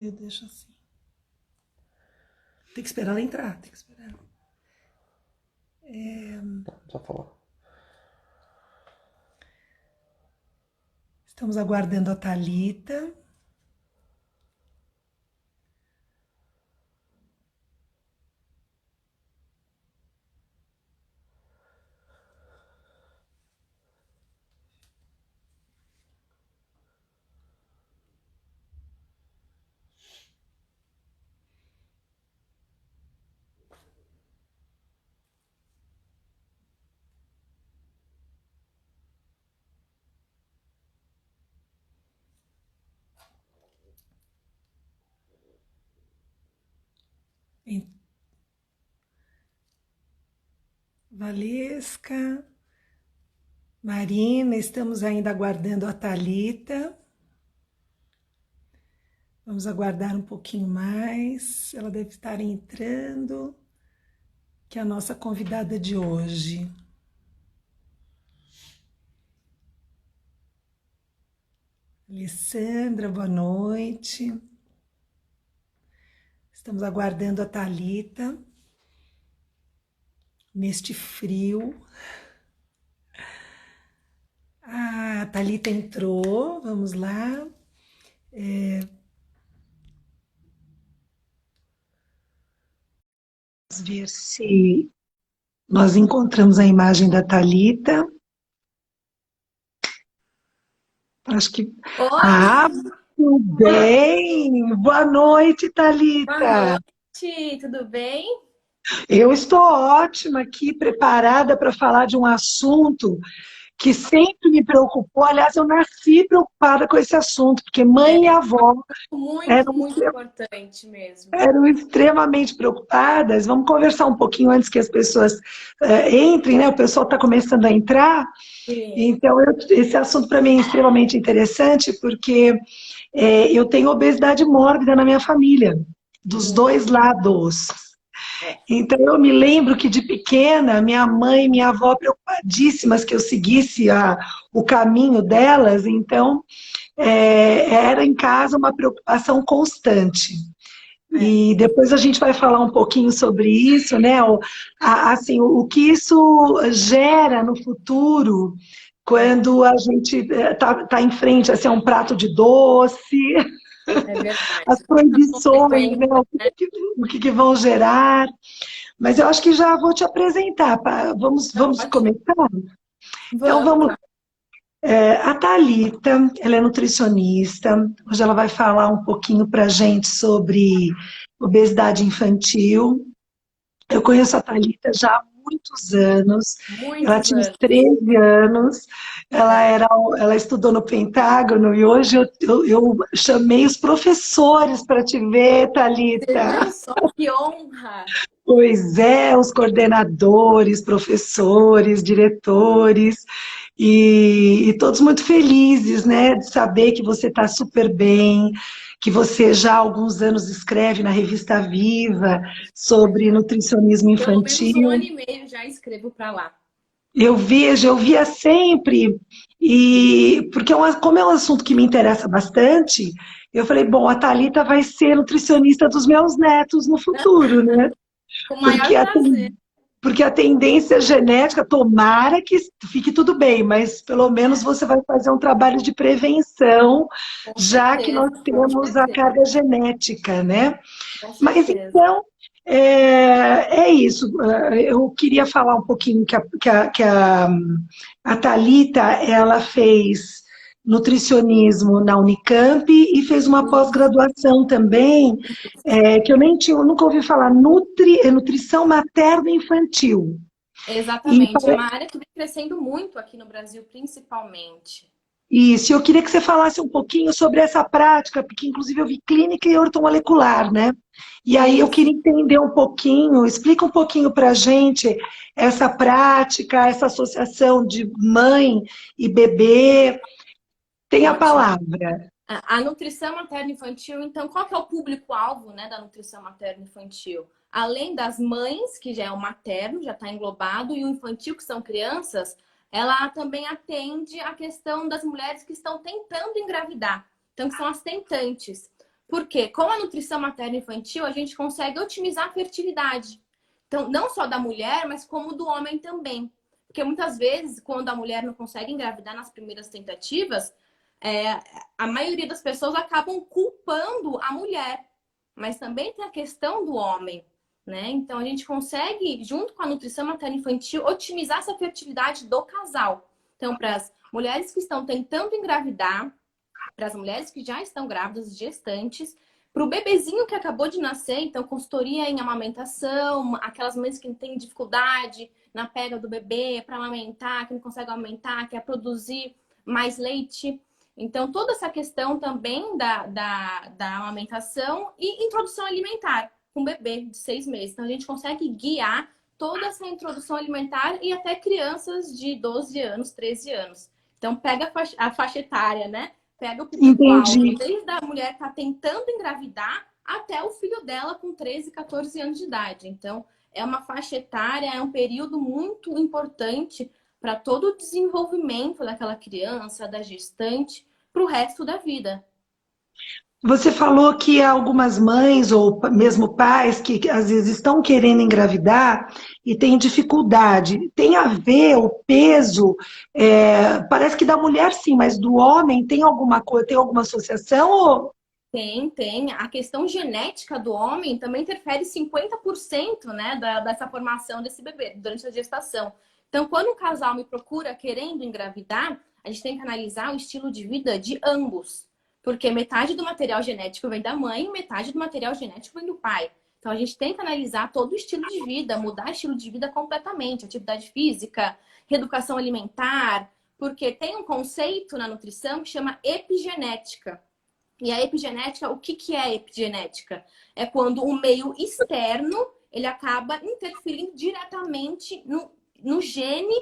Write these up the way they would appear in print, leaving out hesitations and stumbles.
Eu deixo assim. Tem que esperar ela entrar, tem que esperar. Só falar. Estamos aguardando a Thalita. Valesca, Marina, estamos ainda aguardando a Thalita. Vamos aguardar um pouquinho mais. Ela deve estar entrando, que é a nossa convidada de hoje. Alessandra, boa noite. Estamos aguardando a Thalita neste frio. A Thalita entrou, vamos lá. Vamos ver se nós encontramos a imagem da Thalita. Acho que. Oi, Ah, tudo bem! Boa noite, boa Thalita! noite, tudo bem? Eu estou ótima aqui, preparada para falar de um assunto que sempre me preocupou. Aliás, eu nasci preocupada com esse assunto, porque mãe e É avó muito, eram, muito importante mesmo. eram extremamente preocupadas. Vamos conversar um pouquinho antes que as pessoas entrem, né? O pessoal está começando a entrar. Sim. Então, esse assunto para mim é extremamente interessante, porque eu tenho obesidade mórbida na minha família, dos Sim. dois lados. É. Então, eu me lembro que de pequena, minha mãe e minha avó preocupadíssimas que eu seguisse o caminho delas, então era em casa uma preocupação constante. É. E depois a gente vai falar um pouquinho sobre isso, né? Assim, o que isso gera no futuro É, quando a gente tá em frente assim, a um prato de doce, é as verdade. A proibições, consequência, né? né? O que vão gerar. Mas eu acho que já vou te apresentar. Tá Vamos ótimo. começar? Então Vamos, vamos. claro. A Thalita, ela é nutricionista. Hoje ela vai falar um pouquinho para a gente sobre obesidade infantil. Eu conheço a Thalita já há muitos anos. Ela Muitos tinha uns anos. 13 anos. Ela, É. era, ela estudou no Pentágono e hoje eu chamei os professores para te ver, Você viu Thalita. só que honra? Pois é, os coordenadores, professores, diretores, e todos muito felizes, né, de saber que você está super bem, que você já há alguns anos escreve na revista Viva sobre nutricionismo Pelo menos um ano infantil. e meio já escrevo para lá. Eu vejo, eu via sempre, e porque como é um assunto que me interessa bastante, eu falei, bom, a Thalita vai ser nutricionista dos meus netos no futuro, né? Com o Porque maior a prazer. Porque a tendência genética, tomara que fique tudo bem, mas pelo menos É, você vai fazer um trabalho de prevenção, com já que nós certeza, com temos a certeza, carga genética, né? com Mas certeza. então, é isso. Eu queria falar um pouquinho que a Thalita, ela fez nutricionismo na Unicamp e fez uma Isso. pós-graduação também, que eu nem tinha, eu nunca ouvi falar, nutrição materno-infantil. E Exatamente. É uma área que vem crescendo muito aqui no Brasil, principalmente. isso, eu queria que você falasse um pouquinho sobre essa prática, porque inclusive eu vi clínica e ortomolecular, né? E aí eu Isso. queria entender um pouquinho, explica um pouquinho para a gente essa prática, essa associação de mãe e bebê. Tem a Ótimo. palavra. A nutrição materno-infantil, então, qual que é o público-alvo, né, da nutrição materno-infantil? Além das mães, que já é o materno, já está englobado, e o infantil, que são crianças, ela também atende a questão das mulheres que estão tentando engravidar. Então, que são as tentantes. Porque com a nutrição materno-infantil, a gente consegue otimizar a fertilidade. Então, não só da mulher, mas como do homem também. Porque muitas vezes, quando a mulher não consegue engravidar nas primeiras tentativas, a maioria das pessoas acabam culpando a mulher. Mas também tem a questão do homem, né? Então, a gente consegue, junto com a nutrição materno-infantil, otimizar essa fertilidade do casal. Então, para as mulheres que estão tentando engravidar, para as mulheres que já estão grávidas, gestantes, para o bebezinho que acabou de nascer, então consultoria em amamentação, aquelas mães que têm dificuldade na pega do bebê para amamentar, que não consegue amamentar, quer produzir mais leite. Então, toda essa questão também da amamentação e introdução alimentar com um bebê de 6 meses. Então, a gente consegue guiar toda essa introdução alimentar e até crianças de 12 anos, 13 anos. Então, pega a faixa etária, né? Pega o público-alvo, desde a mulher que está tentando engravidar até o filho dela com 13, 14 anos de idade. Então, é uma faixa etária, é um período muito importante para todo o desenvolvimento daquela criança, da gestante, para o resto da vida. Você falou que há algumas mães ou mesmo pais que às vezes estão querendo engravidar e têm dificuldade. Tem a ver o peso, parece que da mulher sim, mas do homem tem alguma coisa, tem alguma associação? Ou... Tem. A questão genética do homem também interfere 50%, né, dessa formação desse bebê durante a gestação. Então, quando um casal me procura querendo engravidar, a gente tem que analisar o estilo de vida de ambos. Porque metade do material genético vem da mãe e metade do material genético vem do pai. Então, a gente tem que analisar todo o estilo de vida, mudar o estilo de vida completamente. Atividade física, reeducação alimentar. Porque tem um conceito na nutrição que chama epigenética. E a epigenética, o que é a epigenética? É quando o meio externo, ele acaba interferindo diretamente no gene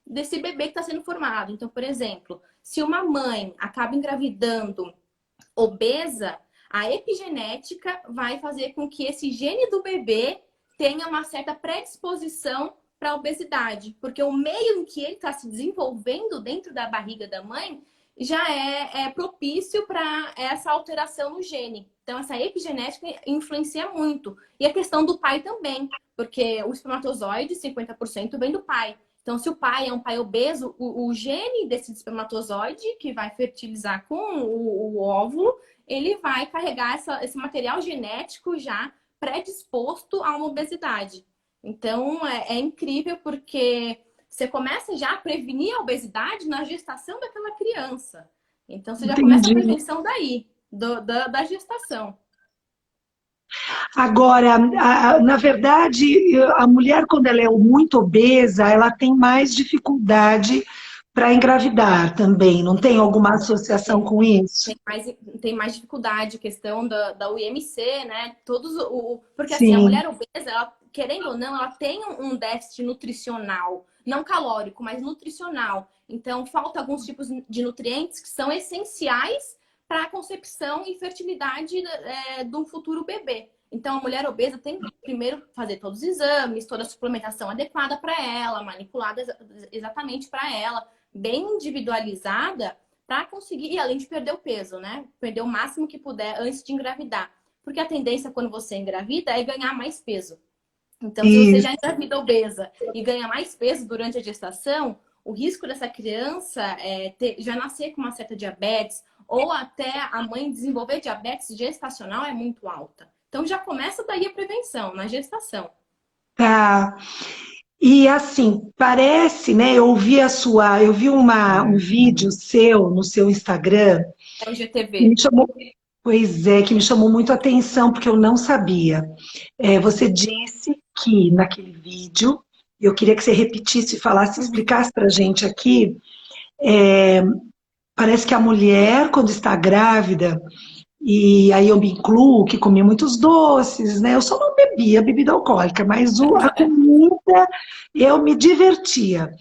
desse bebê que está sendo formado. Então, por exemplo, se uma mãe acaba engravidando obesa, a epigenética vai fazer com que esse gene do bebê tenha uma certa predisposição para a obesidade, porque o meio em que ele está se desenvolvendo dentro da barriga da mãe já é propício para essa alteração no gene. Então, essa epigenética influencia muito. E a questão do pai também, porque o espermatozoide, 50% vem do pai. Então, se o pai é um pai obeso, o gene desse espermatozoide, que vai fertilizar com o óvulo, ele vai carregar esse material genético já predisposto a uma obesidade. Então, é incrível porque você começa já a prevenir a obesidade na gestação daquela criança. Então, você já começa a prevenção daí, da gestação. Agora, na verdade, a mulher, quando ela é muito obesa, ela tem mais dificuldade para engravidar também. Não tem alguma associação com isso? Tem mais dificuldade, questão da UIMC, né? Porque assim, a Sim. mulher obesa, ela, querendo ou não, ela tem um déficit nutricional. Não calórico, mas nutricional. Então, falta alguns tipos de nutrientes que são essenciais para a concepção e fertilidade do futuro bebê. Então, a mulher obesa tem que primeiro fazer todos os exames, toda a suplementação adequada para ela, manipulada exatamente para ela, bem individualizada, para conseguir, e além de perder o peso, né? Perder o máximo que puder antes de engravidar. Porque a tendência quando você engravida é ganhar mais peso. Então, se você já engravida obesa e ganha mais peso durante a gestação, o risco dessa criança já nascer com uma certa diabetes ou até a mãe desenvolver diabetes gestacional é muito alta. Então, já começa daí a prevenção, na gestação. Tá. E assim, parece, né? Eu vi um vídeo seu no seu Instagram É o que GTV. me chamou, pois é, que me chamou muito a atenção, porque eu não sabia. Você disse que naquele vídeo, eu queria que você repetisse, falasse, explicasse para a gente aqui, parece que a mulher, quando está grávida, e aí eu me incluo, que comi muitos doces, né? Eu só não bebia bebida alcoólica, mas a comida eu me divertia.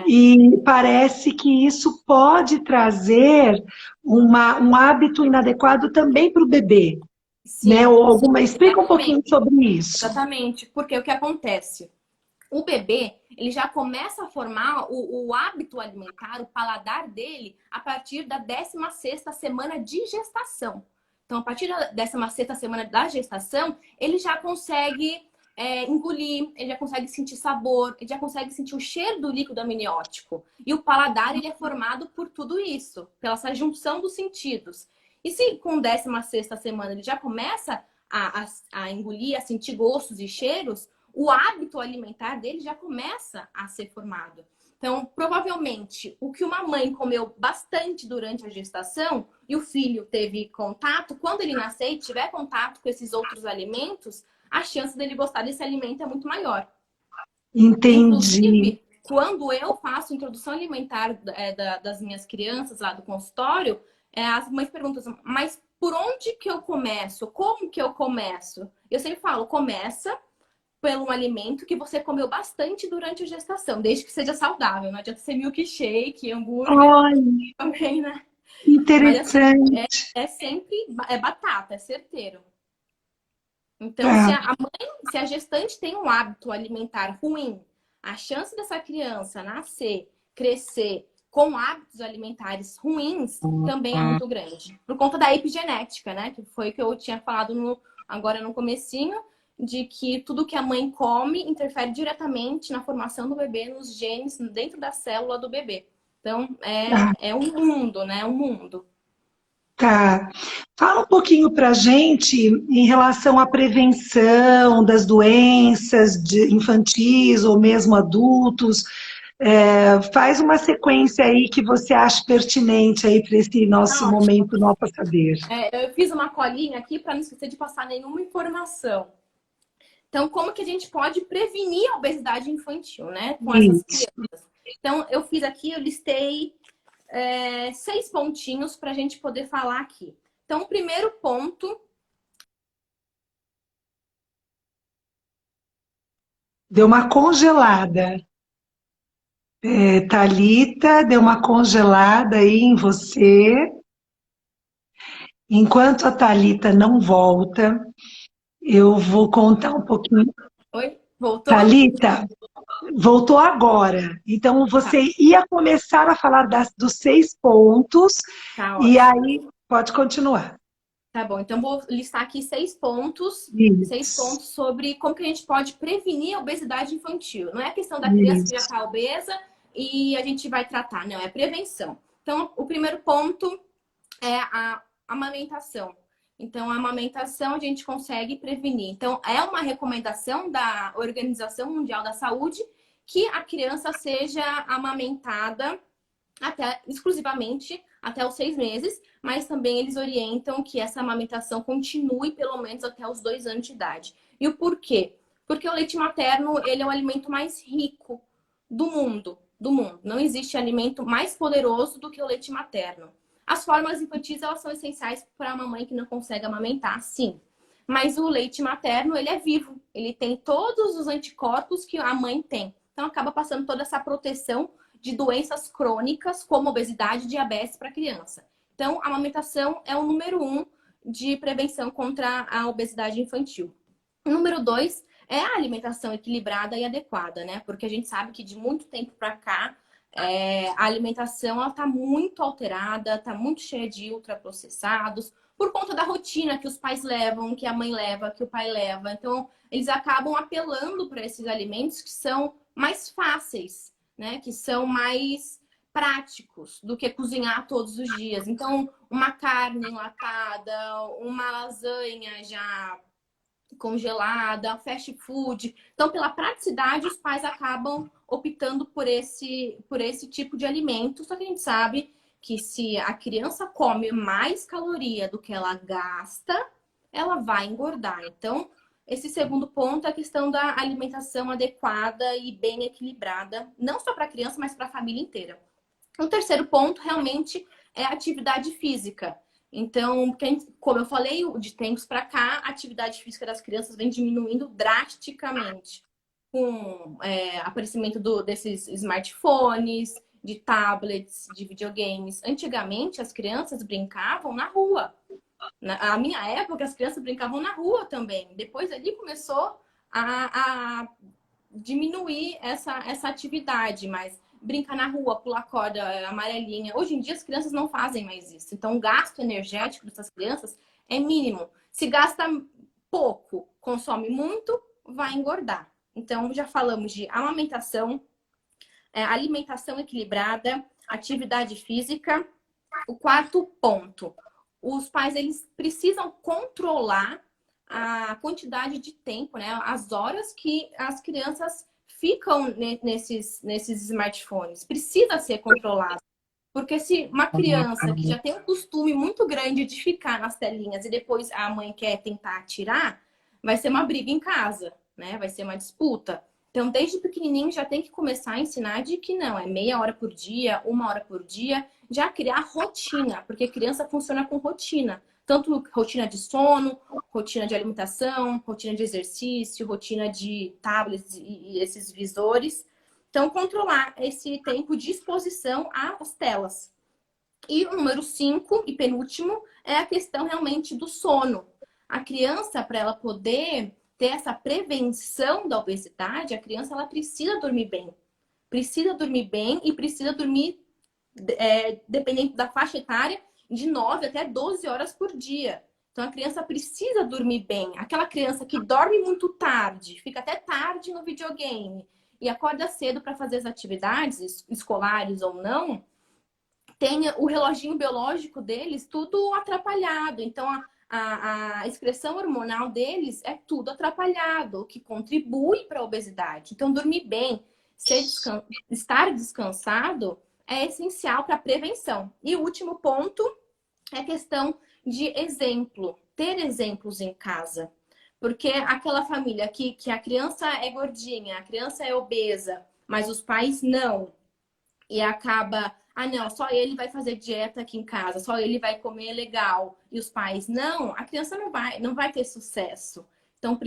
E parece que isso pode trazer um hábito inadequado também para o bebê, né? Sim, Ou sim, explica um pouquinho sobre isso. exatamente. Porque o que acontece? O bebê, ele já começa a formar o hábito alimentar, o paladar dele, a partir da 16ª semana de gestação. Então, a partir dessa 16ª semana da gestação, ele já consegue engolir, ele já consegue sentir sabor, ele já consegue sentir o cheiro do líquido amniótico. E o paladar, ele é formado por tudo isso, pela essa junção dos sentidos. E se com 16ª semana ele já começa a engolir, a sentir gostos e cheiros, o hábito alimentar dele já começa a ser formado. Então, provavelmente, o que uma mãe comeu bastante durante a gestação e o filho teve contato, quando ele nascer e tiver contato com esses outros alimentos, a chance dele gostar desse alimento é muito maior. Entendi. Inclusive, quando eu faço introdução alimentar das minhas crianças lá do consultório, as mães perguntam, mas por onde que eu começo? Como que eu começo? Eu sempre falo, começa pelo alimento que você comeu bastante durante a gestação, desde que seja saudável. Não adianta ser milkshake, hambúrguer, Olha, também, né? interessante. Mas assim, é sempre batata, é certeiro. Então, Tá. se a gestante tem um hábito alimentar ruim, a chance dessa criança nascer, crescer com hábitos alimentares ruins também é muito grande. Por conta da epigenética, né? Que foi o que eu tinha falado agora no comecinho, de que tudo que a mãe come interfere diretamente na formação do bebê, nos genes, dentro da célula do bebê. Então, é um mundo, né? Um mundo. Tá. Fala um pouquinho para a gente em relação à prevenção das doenças infantis ou mesmo adultos. Faz uma sequência aí que você acha pertinente aí para esse nosso momento, Nó para Saber. Eu fiz uma colinha aqui para não esquecer de passar nenhuma informação. Então, como que a gente pode prevenir a obesidade infantil, né? Com essas crianças. Então, eu listei 6 pontinhos para a gente poder falar aqui. Então, o primeiro ponto... Deu uma congelada. Thalita, deu uma congelada aí em você. Enquanto a Thalita não volta, eu vou contar um pouquinho. Oi? Voltou? Thalita, voltou agora. Então, você ia começar a falar dos 6 pontos, Tá, e ótimo. aí pode continuar. Tá bom, então vou listar aqui 6 pontos. Isso. 6 pontos sobre como que a gente pode prevenir a obesidade infantil. Não é a questão da criança que já está obesa e a gente vai tratar, não, é prevenção. Então, o primeiro ponto é a amamentação. Então, a amamentação a gente consegue prevenir. Então, é uma recomendação da Organização Mundial da Saúde que a criança seja amamentada exclusivamente até os 6 meses, mas também eles orientam que essa amamentação continue pelo menos até os 2 anos de idade. E o porquê? Porque o leite materno, ele é o alimento mais rico do mundo. Não existe alimento mais poderoso do que o leite materno. As fórmulas infantis, elas são essenciais para uma mãe que não consegue amamentar, sim. Mas o leite materno, ele é vivo. Ele tem todos os anticorpos que a mãe tem. Então, acaba passando toda essa proteção de doenças crônicas, como obesidade e diabetes para a criança. Então, a amamentação é o número 1 de prevenção contra a obesidade infantil. O número 2 é a alimentação equilibrada e adequada, né? Porque a gente sabe que de muito tempo para cá, a alimentação está muito alterada, está muito cheia de ultraprocessados, por conta da rotina que os pais levam, que a mãe leva, que o pai leva. Então, eles acabam apelando para esses alimentos que são mais fáceis, né? Que são mais práticos do que cozinhar todos os dias. Então, uma carne enlatada, uma lasanha já congelada, fast food. Então, pela praticidade, os pais acabam optando por esse tipo de alimento. Só que a gente sabe que se a criança come mais caloria do que ela gasta, ela vai engordar. Então, esse segundo ponto é a questão da alimentação adequada e bem equilibrada, não só para a criança, mas para a família inteira. O terceiro ponto, realmente, é a atividade física. Então, como eu falei, de tempos para cá, a atividade física das crianças vem diminuindo drasticamente. Com aparecimento desses smartphones, de tablets, de videogames. Antigamente, as crianças brincavam na rua. Na minha época, as crianças brincavam na rua também. Depois ali começou a diminuir essa atividade, mas brincar na rua, pular corda, amarelinha. Hoje em dia as crianças não fazem mais isso. Então o gasto energético dessas crianças é mínimo. Se gasta pouco, consome muito, vai engordar. Então, já falamos de amamentação, alimentação equilibrada, atividade física. O quarto ponto, os pais eles precisam controlar a quantidade de tempo, né? As horas que as crianças ficam nesses smartphones. Precisa ser controlado. Porque se uma criança que já tem um costume muito grande de ficar nas telinhas e depois a mãe quer tentar tirar, vai ser uma briga em casa, né? Vai ser uma disputa. Então, desde pequenininho já tem que começar a ensinar de que não, é meia hora por dia, uma hora por dia, já criar rotina, porque criança funciona com rotina. Tanto rotina de sono, rotina de alimentação, rotina de exercício, rotina de tablets e esses visores. Então, controlar esse tempo de exposição às telas. E o número 5 e penúltimo é a questão realmente do sono. A criança, para ela poder ter essa prevenção da obesidade, a criança ela precisa dormir bem. Precisa dormir bem e precisa dormir, dependendo da faixa etária, de 9 até 12 horas por dia. Então, a criança precisa dormir bem. Aquela criança que dorme muito tarde, fica até tarde no videogame e acorda cedo para fazer as atividades, escolares ou não, tem o reloginho biológico deles tudo atrapalhado. Então, a excreção hormonal deles é tudo atrapalhado, o que contribui para a obesidade. Então, dormir bem, estar descansado é essencial para a prevenção. E o último ponto é a questão de exemplo. Ter exemplos em casa. Porque aquela família que a criança é gordinha, a criança é obesa, mas os pais não. E acaba, não, só ele vai fazer dieta aqui em casa, só ele vai comer legal. E os pais não, a criança não vai ter sucesso. Então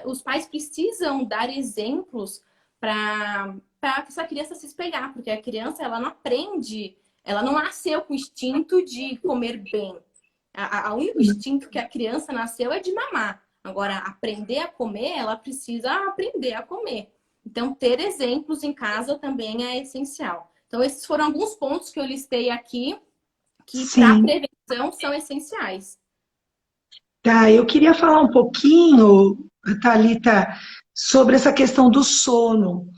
os pais precisam dar exemplos para essa criança se espelhar, porque a criança ela não aprende, ela não nasceu com o instinto de comer bem. O único instinto que a criança nasceu é de mamar. Agora, aprender a comer, ela precisa aprender a comer. Então, ter exemplos em casa também é essencial. Então, esses foram alguns pontos que eu listei aqui, que para prevenção são essenciais. Tá, eu queria falar um pouquinho, Thalita, sobre essa questão do sono.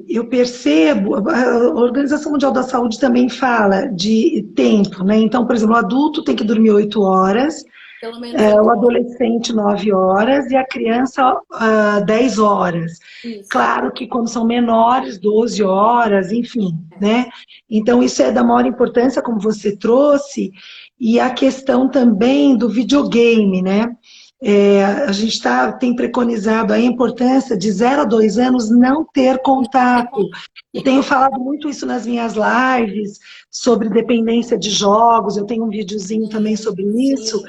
Eu percebo, a Organização Mundial da Saúde também fala de tempo, né? Então, por exemplo, o adulto tem que dormir 8 horas, Pelo menos o adolescente 9 horas e a criança 10 horas. isso. Claro que quando são menores, 12 horas, enfim, né? Então isso é da maior importância, como você trouxe, e a questão também do videogame, né? A gente tem preconizado a importância de 0 a 2 anos não ter contato. Eu tenho falado muito isso nas minhas lives, sobre dependência de jogos, eu tenho um videozinho também sobre isso.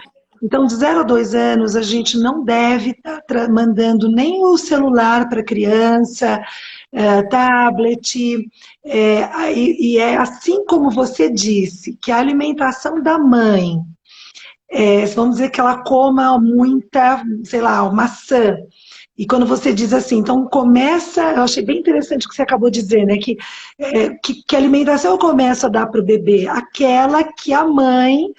Então, de 0 a 2 anos, a gente não deve estar mandando nem o celular para a criança, tablet, e é assim como você disse, que a alimentação da mãe, vamos dizer que ela coma muita, sei lá, maçã. E quando você diz assim, então começa, eu achei bem interessante o que você acabou de dizer, né? Que alimentação eu começo a dar para o bebê? Aquela que a mãe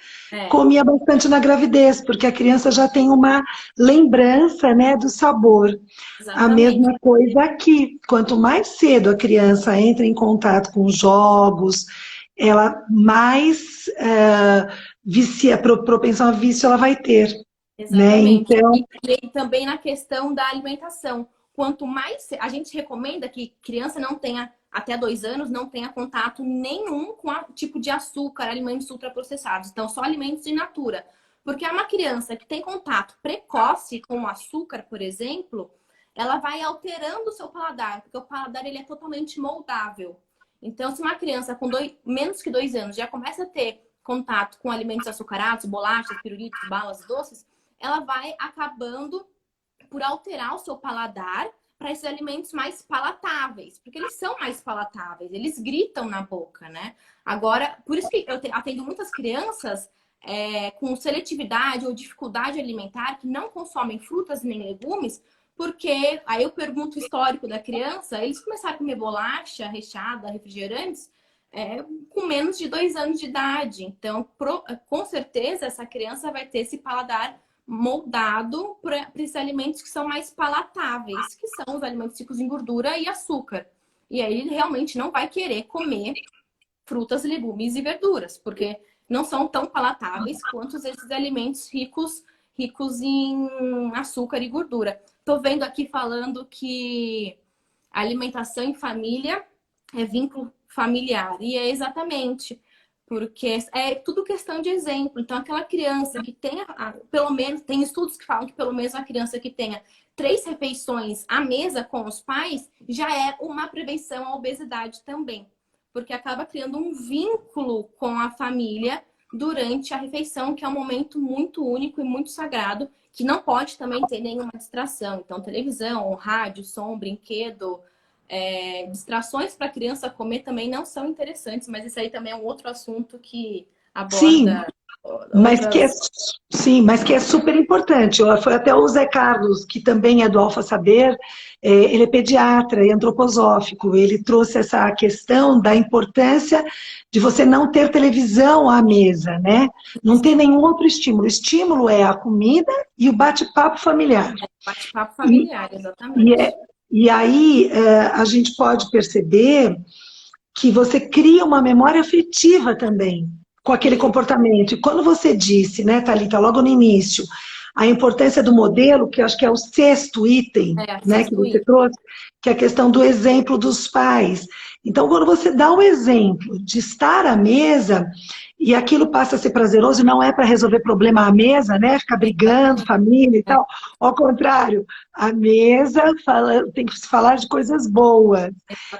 comia bastante na gravidez, porque a criança já tem uma lembrança, né, do sabor. Exatamente. A mesma coisa aqui. Quanto mais cedo a criança entra em contato com os jogos, ela mais propensão a vício ela vai ter. Exatamente. Né? Então... E também na questão da alimentação. Quanto mais a gente recomenda que criança não tenha, até 2 anos, não tenha contato nenhum com tipo de açúcar, alimentos ultraprocessados. Então, só alimentos in natura. Porque uma criança que tem contato precoce com o açúcar, por exemplo, ela vai alterando o seu paladar, porque o paladar ele é totalmente moldável. Então, se uma criança com menos que 2 anos já começa a ter contato com alimentos açucarados, bolachas, pirulitos, balas, doces, ela vai acabando por alterar o seu paladar para esses alimentos mais palatáveis, porque eles são mais palatáveis, eles gritam na boca, né? Agora, por isso que eu atendo muitas crianças com seletividade ou dificuldade alimentar que não consomem frutas nem legumes, porque aí eu pergunto o histórico da criança, eles começaram a comer bolacha recheada, refrigerantes, com menos de 2 anos de idade. Então, com certeza, essa criança vai ter esse paladar moldado para esses alimentos que são mais palatáveis, que são os alimentos ricos em gordura e açúcar. E aí ele realmente não vai querer comer frutas, legumes e verduras, porque não são tão palatáveis quanto esses alimentos ricos em açúcar e gordura. Tô vendo aqui falando que a alimentação em família é vínculo familiar. E é exatamente, porque é tudo questão de exemplo. Então, aquela criança que tenha, pelo menos, tem estudos que falam que pelo menos a criança que tenha 3 refeições à mesa com os pais já é uma prevenção à obesidade também. Porque acaba criando um vínculo com a família durante a refeição, que é um momento muito único e muito sagrado, que não pode também ter nenhuma distração. Então, televisão, rádio, som, brinquedo, distrações para a criança comer também não são interessantes, mas isso aí também é um outro assunto que Sim, aborda mas que é, outras... sim, mas que é super importante. Foi até o Zé Carlos, que também é do Alfa Saber, ele é pediatra e antroposófico. Ele trouxe essa questão da importância de você não ter televisão à mesa, né? Não ter nenhum outro estímulo. O estímulo é a comida e o bate-papo familiar. Bate-papo E, familiar, e, é- exatamente. e aí a gente pode perceber que você cria uma memória afetiva também com aquele E comportamento. E quando você disse, né, Thalita, logo no início, a importância do modelo, que eu acho que é o sexto item, né, que assisto você isso. trouxe, que é a questão do exemplo dos pais. Então, quando você dá o exemplo de estar à mesa, e aquilo passa a ser prazeroso, não é para resolver problema à mesa, né? Ficar brigando, Exatamente. família e É, tal. Ao contrário, a mesa tem que se falar de coisas boas.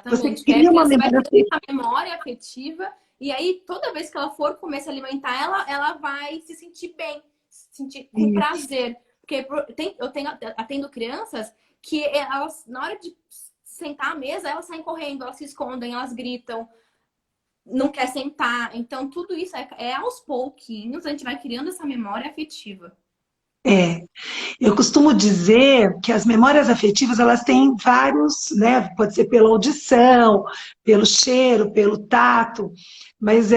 Você exatamente. Que aí a cria uma criança vai memória. criando essa memória afetiva e aí toda vez que ela for comer, se alimentar, ela vai se sentir bem, se sentir com prazer. Porque atendo crianças que elas, na hora de sentar à mesa, elas saem correndo, elas se escondem, elas gritam, não quer sentar. Então, tudo isso é aos pouquinhos, a gente vai criando essa memória afetiva. É, eu costumo dizer que as memórias afetivas, elas têm vários, né? Pode ser pela audição, pelo cheiro, pelo tato, mas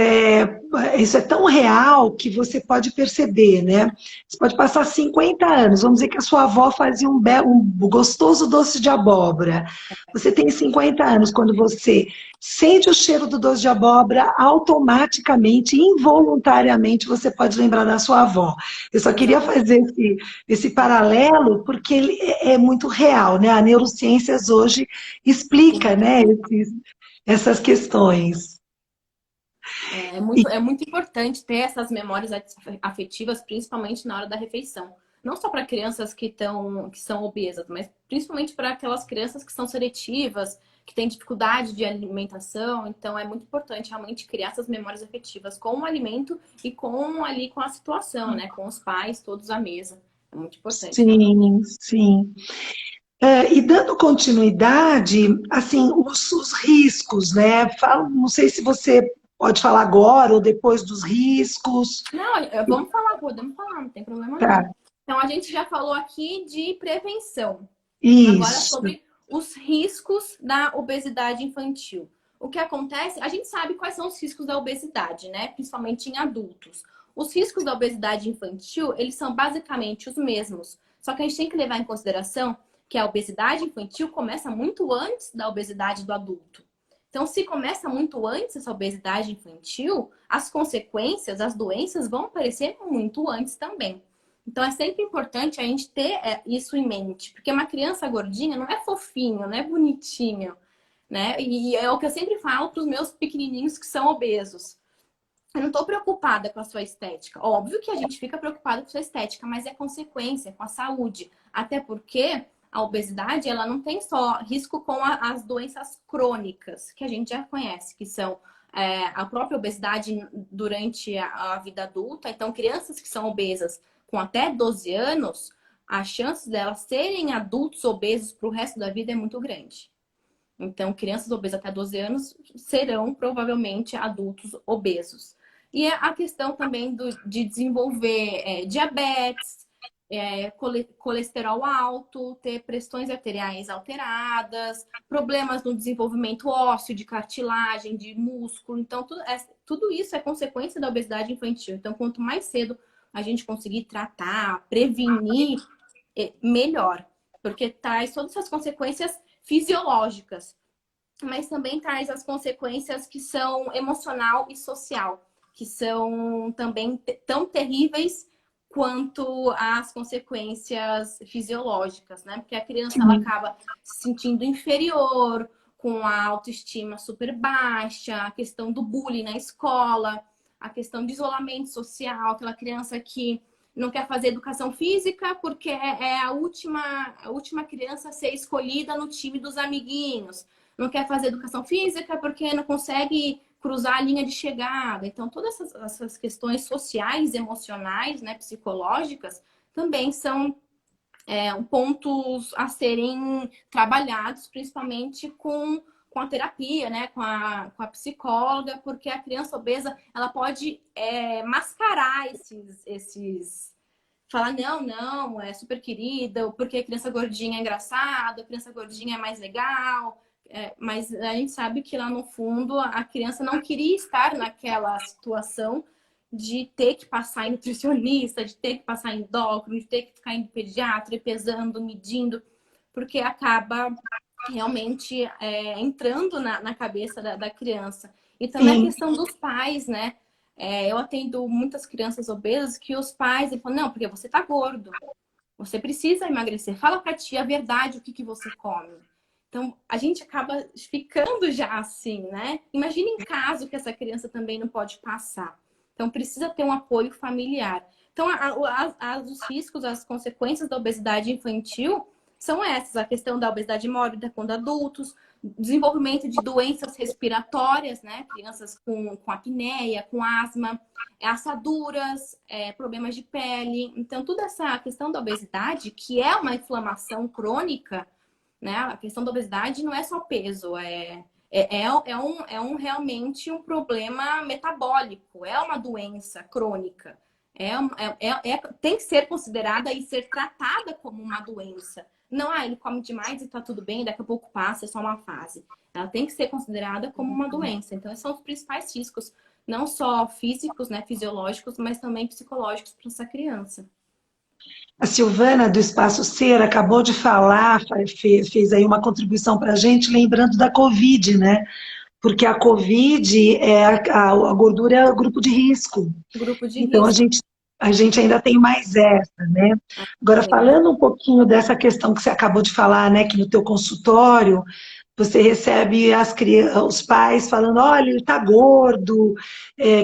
isso é tão real que você pode perceber, né? Você pode passar 50 anos, vamos dizer que a sua avó fazia um gostoso doce de abóbora. Você tem 50 anos, quando você sente o cheiro do doce de abóbora, automaticamente, involuntariamente, você pode lembrar da sua avó. Eu só queria Exatamente. fazer esse paralelo porque ele é muito real, né? A neurociências hoje explica, né, essas questões. É muito importante ter essas memórias afetivas, principalmente na hora da refeição. Não só para crianças que são obesas, mas principalmente para aquelas crianças que são seletivas, que têm dificuldade de alimentação. Então, é muito importante realmente criar essas memórias afetivas com o alimento e com a situação, né? Com os pais, todos à mesa. É muito importante, realmente. Sim, sim. E dando continuidade, assim, os riscos, né? Não sei se você pode falar agora ou depois dos riscos. Não, podemos falar, não tem problema Tá, não. Então, a gente já falou aqui de prevenção. Agora, isso. sobre os riscos da obesidade infantil. O que acontece? A gente sabe quais são os riscos da obesidade, né? Principalmente em adultos. Os riscos da obesidade infantil, eles são basicamente os mesmos. Só que a gente tem que levar em consideração que a obesidade infantil começa muito antes da obesidade do adulto. Então, se começa muito antes essa obesidade infantil, as consequências, as doenças vão aparecer muito antes também. Então, é sempre importante a gente ter isso em mente, porque uma criança gordinha não é fofinho, não é bonitinho, né? E é o que eu sempre falo para os meus pequenininhos que são obesos. Eu não estou preocupada com a sua estética. Óbvio que a gente fica preocupada com a sua estética, mas é consequência com a saúde. Até porque a obesidade, ela não tem só risco com as doenças crônicas, que a gente já conhece, que são a própria obesidade durante a vida adulta. Então, crianças que são obesas com até 12 anos, a chance delas serem adultos obesos para o resto da vida é muito grande. Então, crianças obesas até 12 anos serão provavelmente adultos obesos. E a questão também de desenvolver diabetes, colesterol alto, ter pressões arteriais alteradas, problemas no desenvolvimento ósseo, de cartilagem, de músculo. Então, tudo isso é consequência da obesidade infantil. Então, quanto mais cedo a gente conseguir tratar, prevenir, melhor. Porque traz todas essas consequências fisiológicas, mas também traz as consequências que são emocional e social, que são também tão terríveis quanto as consequências fisiológicas, né? Porque a criança ela acaba se sentindo inferior, com a autoestima super baixa, a questão do bullying na escola, a questão de isolamento social, aquela criança que não quer fazer educação física porque é a última criança a ser escolhida no time dos amiguinhos. Não quer fazer educação física porque não consegue cruzar a linha de chegada. Então, todas essas questões sociais, emocionais, né, psicológicas, também são pontos a serem trabalhados, principalmente com a terapia, né, com a psicóloga, porque a criança obesa ela pode mascarar esses falar, não, é super querida, porque a criança gordinha é engraçada, a criança gordinha é mais legal. Mas a gente sabe que lá no fundo a criança não queria estar naquela situação de ter que passar em nutricionista, de ter que passar em endócrino, de ter que ficar em pediatra, e pesando, medindo, porque acaba realmente entrando na cabeça da criança. E também a questão dos pais, né? Eu atendo muitas crianças obesas que os pais falam, não, porque você tá gordo, você precisa emagrecer. Fala pra ti a verdade, o que você come. Então, a gente acaba ficando já assim, né? Imagina em caso que essa criança também não pode passar. Então, precisa ter um apoio familiar. Então, os riscos, as consequências da obesidade infantil são essas. A questão da obesidade mórbida quando adultos, desenvolvimento de doenças respiratórias, né? Crianças com apneia, com asma, assaduras, problemas de pele. Então, toda essa questão da obesidade, que é uma inflamação crônica, né? A questão da obesidade não é só peso, realmente um problema metabólico, é uma doença crônica. Tem que ser considerada e ser tratada como uma doença. Não, ele come demais e tá tudo bem, daqui a pouco passa, é só uma fase. Ela tem que ser considerada como uma doença. Então, esses são os principais riscos, não só físicos, né, fisiológicos, mas também psicológicos para essa criança. A Silvana, do Espaço Ser, acabou de falar, fez aí uma contribuição para a gente, lembrando da Covid, né? Porque a Covid, a gordura é o grupo de risco. Grupo de Então, risco. a gente ainda tem mais essa, né? Agora, falando um pouquinho dessa questão que você acabou de falar, né? Que no teu consultório, você recebe os pais falando, olha, ele tá gordo,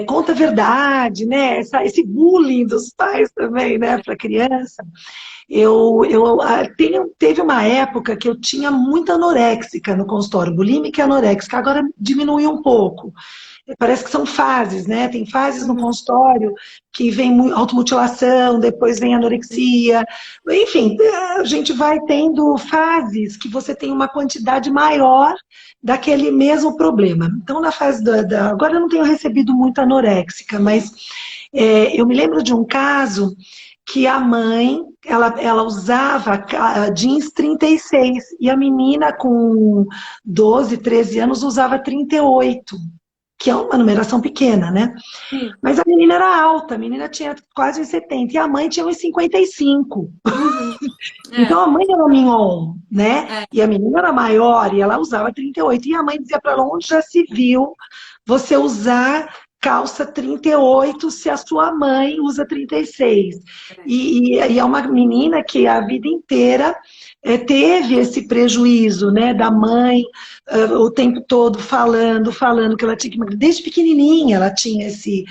conta a verdade, né? Esse bullying dos pais também, né, para a criança. Teve uma época que eu tinha muita anoréxica no consultório, bulímica e anoréxica, agora diminuiu um pouco. Parece que são fases, né? Tem fases no consultório que vem automutilação, depois vem anorexia. Enfim, a gente vai tendo fases que você tem uma quantidade maior daquele mesmo problema. Então, na fase agora eu não tenho recebido muito anoréxica, mas eu me lembro de um caso que a mãe, ela usava jeans 36 e a menina com 12, 13 anos usava 38. Que é uma numeração pequena, né? Sim. Mas a menina era alta, a menina tinha quase 1,70 e a mãe tinha 1,55. Então a mãe era mignon, né? E a menina era maior e ela usava 38. E a mãe dizia para ela, onde já se viu você usar calça 38 se a sua mãe usa 36? E é uma menina que a vida inteira teve esse prejuízo, né, da mãe o tempo todo falando que ela tinha que emagrecer. Desde pequenininha ela tinha esse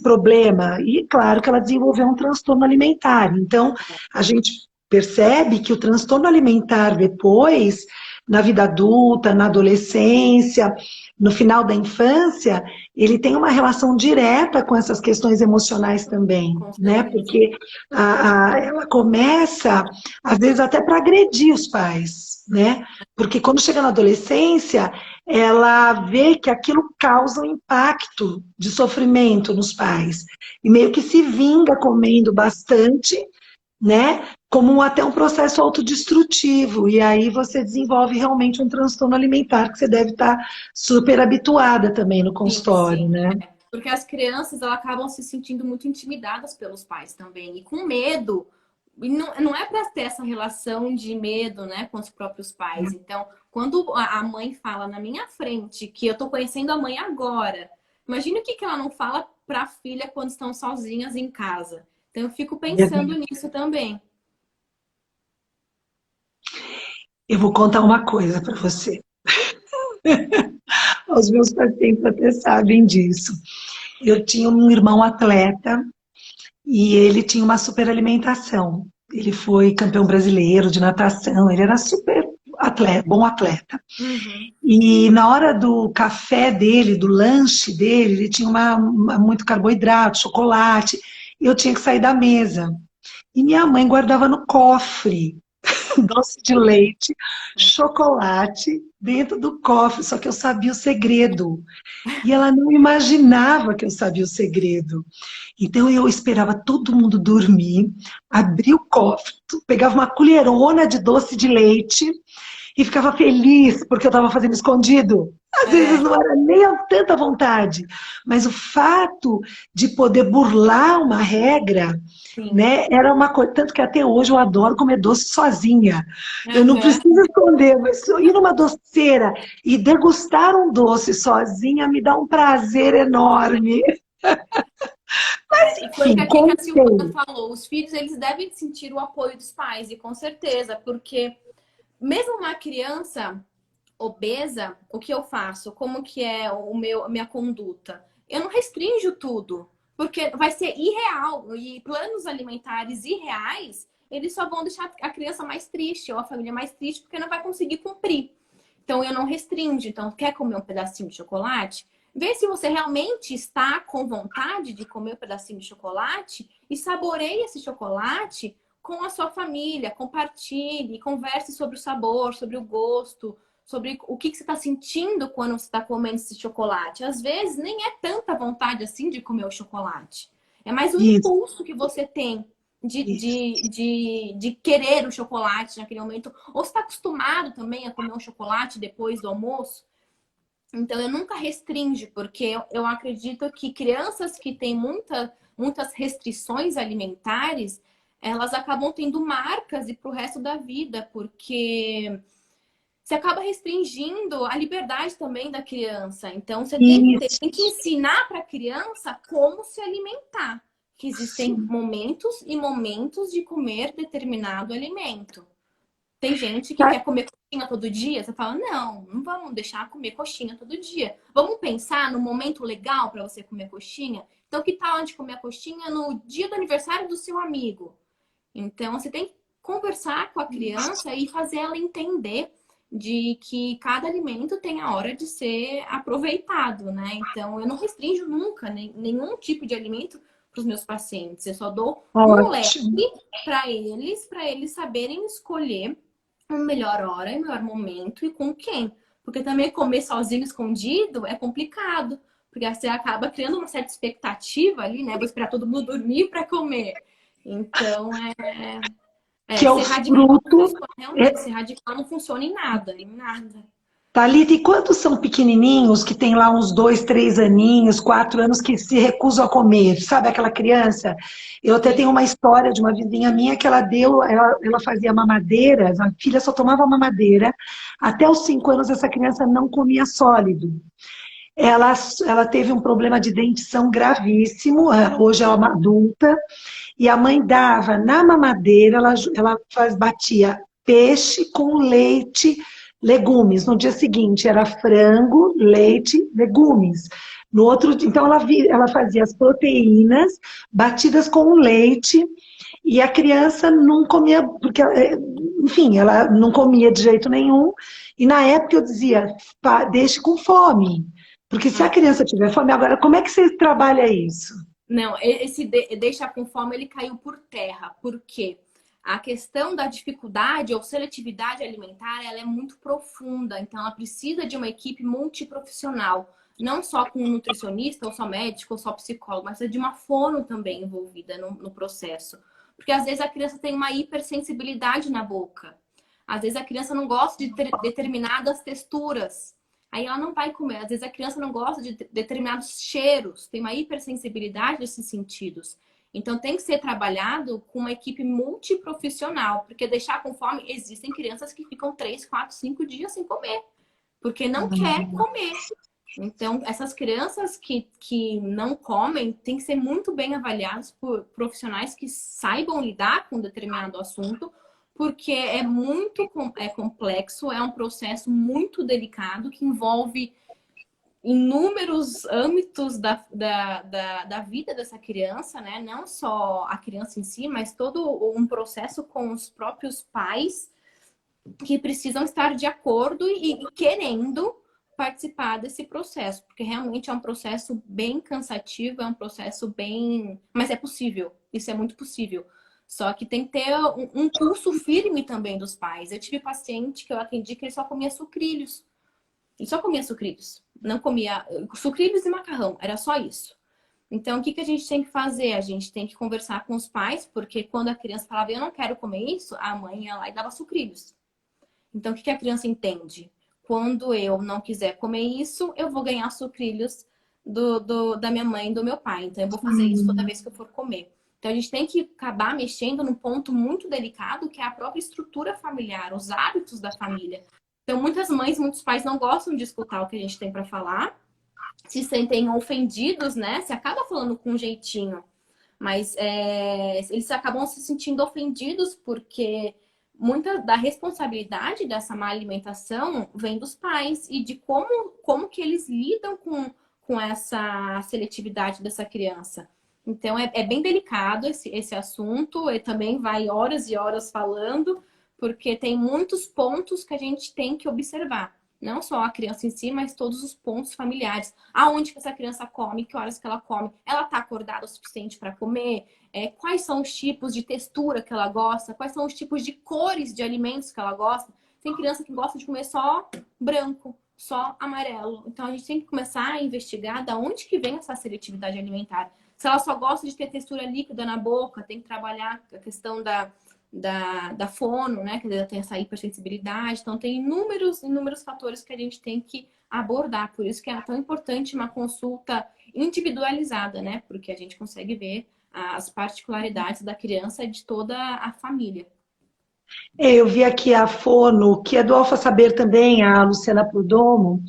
problema. E claro que ela desenvolveu um transtorno alimentar. Então, a gente percebe que o transtorno alimentar depois, na vida adulta, na adolescência, no final da infância, ele tem uma relação direta com essas questões emocionais também, né? Porque ela começa, às vezes, até para agredir os pais, né? Porque quando chega na adolescência, ela vê que aquilo causa um impacto de sofrimento nos pais. E meio que se vinga comendo bastante né? Como até um processo autodestrutivo. E aí você desenvolve realmente um transtorno alimentar que você deve estar super habituada também no Sim, consultório, sim. né? Porque as crianças, elas acabam se sentindo muito intimidadas pelos pais também. E com medo. E não é para ter essa relação de medo, né, com os próprios pais. Então, quando a mãe fala na minha frente que eu tô conhecendo a mãe agora, imagina o que ela não fala para a filha quando estão sozinhas em casa. Então, eu fico pensando nisso também. Eu vou contar uma coisa para você. Os meus pacientes até sabem disso. Eu tinha um irmão atleta e ele tinha uma super alimentação. Ele foi campeão brasileiro de natação, ele era super atleta, bom atleta. Uhum. E na hora do café dele, do lanche dele, ele tinha muito carboidrato, chocolate, e eu tinha que sair da mesa. E minha mãe guardava no cofre doce de leite, chocolate dentro do cofre, só que eu sabia o segredo. E ela não imaginava que eu sabia o segredo. Então eu esperava todo mundo dormir, abria o cofre, pegava uma colherona de doce de leite e ficava feliz porque eu estava fazendo escondido. Às vezes É, não era nem a tanta vontade, mas o fato de poder burlar uma regra, sim. né, era uma coisa. Tanto que até hoje eu adoro comer doce sozinha. Eu não Uhum. preciso esconder, mas ir numa doceira e degustar um doce sozinha me dá um prazer enorme. É, e foi Enfim, aqui que a Silvana contei. falou, os filhos eles devem sentir o apoio dos pais, e com certeza, porque mesmo uma criança obesa, o que eu faço? Como que é a minha conduta? Eu não restringo tudo, porque vai ser irreal. E planos alimentares irreais, eles só vão deixar a criança mais triste ou a família mais triste, porque não vai conseguir cumprir. Então eu não restringo. Então, quer comer um pedacinho de chocolate? Vê se você realmente está com vontade de comer um pedacinho de chocolate e saboreie esse chocolate com a sua família, compartilhe, converse sobre o sabor, sobre o gosto, sobre o que você está sentindo quando você está comendo esse chocolate. Às vezes nem é tanta vontade assim de comer o chocolate. É mais um Isso, impulso que você tem isso. de querer o chocolate naquele momento. Ou você está acostumado também a comer um chocolate depois do almoço. Então, eu nunca restringe, porque eu acredito que crianças que têm muitas restrições alimentares, elas acabam tendo marcas e para o resto da vida, porque você acaba restringindo a liberdade também da criança. Então, você Isso. tem que ensinar para a criança como se alimentar. Que existem momentos e momentos de comer determinado alimento. Tem gente que quer comer coxinha todo dia. Você fala, não, não vamos deixar comer coxinha todo dia. Vamos pensar no momento legal para você comer coxinha? Então, que tal a gente comer a coxinha no dia do aniversário do seu amigo? Então, você tem que conversar com a criança e fazer ela entender de que cada alimento tem a hora de ser aproveitado, né? Então, eu não restringo nunca nenhum tipo de alimento para os meus pacientes. Eu só dou um leque Ótimo. para eles saberem escolher a melhor hora e o melhor momento e com quem. Porque também comer sozinho, escondido, é complicado. Porque você acaba criando uma certa expectativa ali, né? Vou esperar todo mundo dormir para comer. Então, Que é o ser radical não fruto. funciona, realmente. Ser radical não funciona em nada, em nada. Thalita, e quantos são pequenininhos que tem lá uns 2, 3 aninhos, 4 anos que se recusam a comer? Sabe aquela criança? Eu até tenho Sim. uma história de uma vizinha minha que ela fazia mamadeira, a filha só tomava mamadeira. Até os 5 anos essa criança não comia sólido. Ela, ela teve um problema de dentição gravíssimo, hoje ela é uma adulta, e a mãe dava na mamadeira, batia peixe com leite, legumes. No dia seguinte era frango, leite, legumes. No outro, então ela fazia as proteínas batidas com o leite e a criança não comia, porque, enfim, ela não comia de jeito nenhum. E na época eu dizia, deixe com fome. Porque se a criança tiver fome, agora, como é que você trabalha isso? Não, deixar com fome ele caiu por terra. Por quê? A questão da dificuldade ou seletividade alimentar, ela é muito profunda. Então, ela precisa de uma equipe multiprofissional. Não só com um nutricionista, ou só médico, ou só psicólogo, mas é de uma fono também envolvida no processo. Porque às vezes a criança tem uma hipersensibilidade na boca. Às vezes a criança não gosta de determinadas texturas. Aí ela não vai comer. Às vezes a criança não gosta de determinados cheiros. Tem uma hipersensibilidade desses sentidos. Então tem que ser trabalhado com uma equipe multiprofissional. Porque deixar com fome, existem crianças que ficam 3, 4, 5 dias sem comer. Porque não quer comer. Então, essas crianças que não comem têm que ser muito bem avaliadas por profissionais que saibam lidar com determinado assunto, porque é muito complexo, é um processo muito delicado que envolve inúmeros âmbitos da vida dessa criança, né? Não só a criança em si, mas todo um processo com os próprios pais que precisam estar de acordo e querendo participar desse processo, porque realmente é um processo bem cansativo, é um processo bem... Mas é possível, isso é muito possível. Só que tem que ter um pulso firme também dos pais. Eu tive paciente que eu atendi que ele só comia sucrilhos. Ele só comia sucrilhos. Não comia sucrilhos e macarrão, era só isso. Então, o que a gente tem que fazer? A gente tem que conversar com os pais, porque quando a criança falava, eu não quero comer isso, a mãe ia lá e dava sucrilhos. Então, o que a criança entende? Quando eu não quiser comer isso, eu vou ganhar sucrilhos da minha mãe e do meu pai. Então, eu vou fazer isso toda vez que eu for comer. Então, a gente tem que acabar mexendo num ponto muito delicado, que é a própria estrutura familiar, os hábitos da família. Então, muitas mães, muitos pais não gostam de escutar o que a gente tem para falar, se sentem ofendidos, né? Se acaba falando com um jeitinho, mas eles acabam se sentindo ofendidos porque muita da responsabilidade dessa má alimentação vem dos pais e de como que eles lidam com essa seletividade dessa criança. Então, é bem delicado esse assunto, e também vai horas e horas falando, porque tem muitos pontos que a gente tem que observar. Não só a criança em si, mas todos os pontos familiares. Aonde que essa criança come, que horas que ela come, ela está acordada o suficiente para comer, quais são os tipos de textura que ela gosta, quais são os tipos de cores de alimentos que ela gosta. Tem criança que gosta de comer só branco, só amarelo. Então a gente tem que começar a investigar da onde que vem essa seletividade alimentar. Se ela só gosta de ter textura líquida na boca, tem que trabalhar a questão da fono, né? Que ela tem essa hipersensibilidade. Então, tem inúmeros fatores que a gente tem que abordar. Por isso que é tão importante uma consulta individualizada, né? Porque a gente consegue ver as particularidades da criança e de toda a família. Eu vi aqui a fono, que é do Alfa Saber também, a Luciana Prudomo,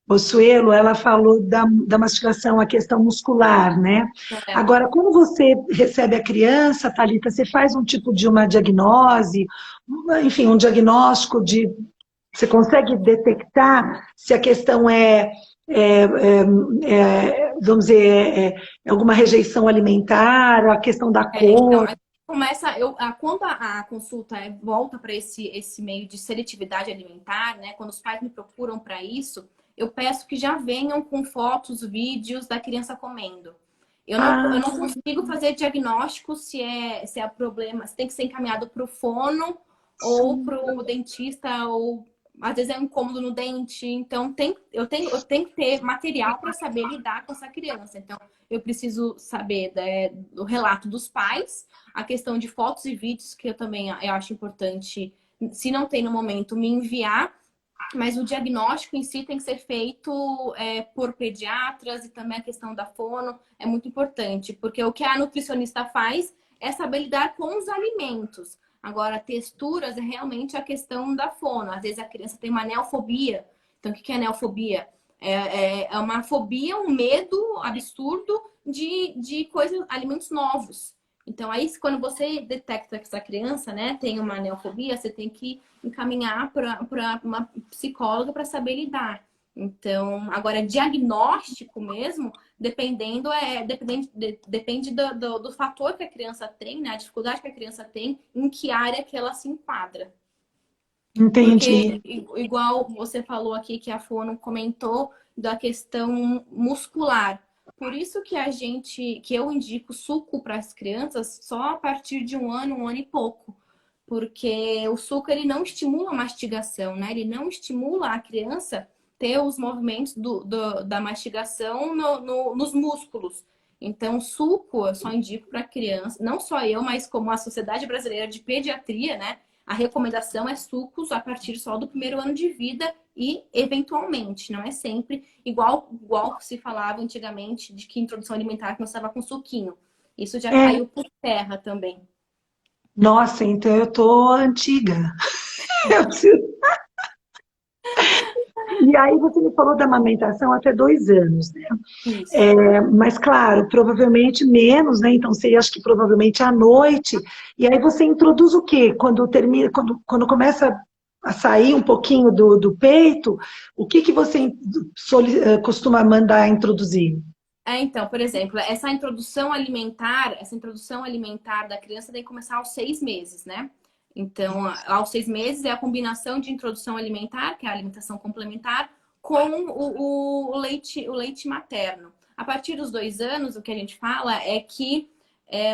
Possuelo, ela falou da mastigação, a questão muscular, né? Agora, quando você recebe a criança, Thalita, você faz um tipo de uma diagnose, enfim, um diagnóstico de... Você consegue detectar se a questão vamos dizer, alguma rejeição alimentar, a questão da cor? Então, quando a consulta volta para esse meio de seletividade alimentar, né? Quando os pais me procuram para isso, eu peço que já venham com fotos, vídeos da criança comendo. Eu não consigo fazer diagnóstico se é problema, se tem que ser encaminhado para o fono ou para o dentista, ou às vezes é um incômodo no dente. Então, eu tenho que ter material para saber lidar com essa criança. Então, eu preciso saber do relato dos pais, a questão de fotos e vídeos, que eu acho importante, se não tem no momento, me enviar. Mas o diagnóstico em si tem que ser feito por pediatras, e também a questão da fono é muito importante, porque o que a nutricionista faz é saber lidar com os alimentos. Agora, texturas é realmente a questão da fono. Às vezes a criança tem uma neofobia. Então, o que é neofobia? É uma fobia, um medo absurdo de coisas, alimentos novos. Então, aí, quando você detecta que essa criança, né, tem uma neofobia, você tem que encaminhar para uma psicóloga para saber lidar. Então, agora, diagnóstico mesmo, depende do fator que a criança tem, né, a dificuldade que a criança tem, em que área que ela se enquadra. Entendi. Porque, igual você falou aqui, que a Fono comentou da questão muscular. Por isso que eu indico suco para as crianças só a partir de um ano e pouco. Porque o suco, ele não estimula a mastigação, né? Ele não estimula a criança ter os movimentos da mastigação nos músculos. Então, suco eu só indico para criança, não só eu, mas como a Sociedade Brasileira de Pediatria, né? A recomendação é sucos a partir só do primeiro ano de vida e, eventualmente, não é sempre, igual se falava antigamente de que introdução alimentar começava com suquinho. Isso já É, caiu por terra também. nossa, então eu tô antiga. Eu preciso- E aí você me falou da amamentação até 2 anos, né? Isso. Mas claro, provavelmente menos, né? Então seria acho que provavelmente à noite. E aí você introduz o quê? Quando termina, quando começa a sair um pouquinho do peito, o que que você costuma mandar introduzir? Então, por exemplo, essa introdução alimentar da criança tem que começar aos 6 meses, né? Então, aos 6 meses é a combinação de introdução alimentar, que é a alimentação complementar, com o leite materno. A partir dos 2 anos, o que a gente fala é que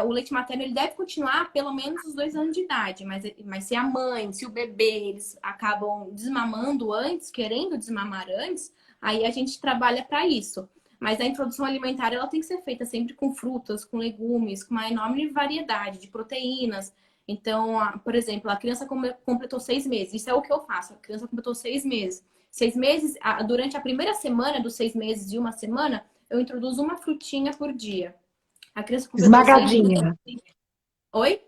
o leite materno ele deve continuar pelo menos os 2 anos de idade, mas se a mãe, se o bebê, eles acabam desmamando antes, querendo desmamar antes, aí a gente trabalha para isso. Mas a introdução alimentar ela tem que ser feita sempre com frutas, com legumes, com uma enorme variedade de proteínas. Então, por exemplo, a criança completou 6 meses. Isso é o que eu faço. A criança completou 6 meses. 6 meses, durante a primeira semana dos 6 meses e uma semana, eu introduzo uma frutinha por dia. A criança completou 6 meses. Esmagadinha. Oi?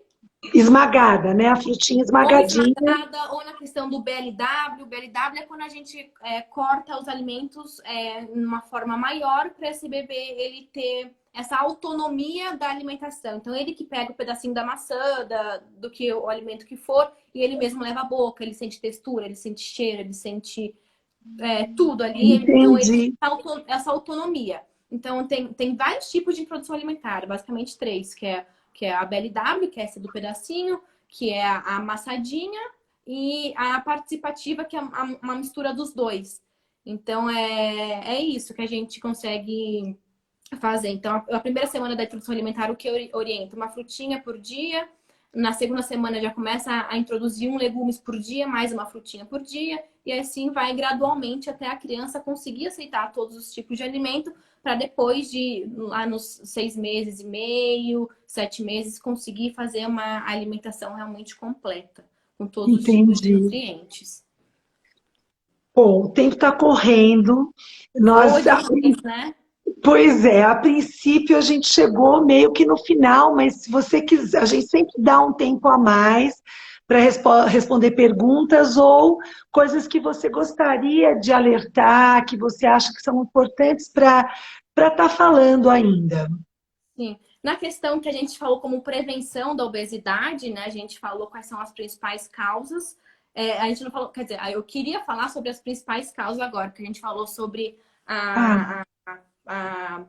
Esmagada, né? A frutinha Ou esmagadinha. esmagada, ou na questão do BLW. O BLW é quando a gente corta os alimentos numa forma maior para esse bebê ele ter essa autonomia da alimentação. Então, ele que pega o pedacinho da maçã, do que o alimento que for, e ele mesmo leva a boca, ele sente textura, ele sente cheiro, ele sente tudo ali. Então, ele Entendi. tem essa autonomia. Então, tem vários tipos de introdução alimentar, basicamente três, que é a BLW, que é essa do pedacinho, que é a amassadinha, e a participativa, que é uma mistura dos dois. Então, é isso que a gente consegue fazer. Então, a primeira semana da introdução alimentar, o que eu oriento? Uma frutinha por dia. Na segunda semana já começa a introduzir legumes por dia, mais uma frutinha por dia. E assim vai gradualmente até a criança conseguir aceitar todos os tipos de alimento, para depois de, lá nos 6 meses e meio, 7 meses, conseguir fazer uma alimentação realmente completa, com todos os tipos de Entendi. nutrientes. Bom, o tempo está correndo. Voa Nós, demais, né? pois é, a princípio a gente chegou meio que no final, mas se você quiser, a gente sempre dá um tempo a mais para responder perguntas ou coisas que você gostaria de alertar, que você acha que são importantes para estar falando ainda. Sim. Na questão que a gente falou como prevenção da obesidade, né? A gente falou quais são as principais causas. A gente não falou, quer dizer, eu queria falar sobre as principais causas agora, porque a gente falou sobre Ah, a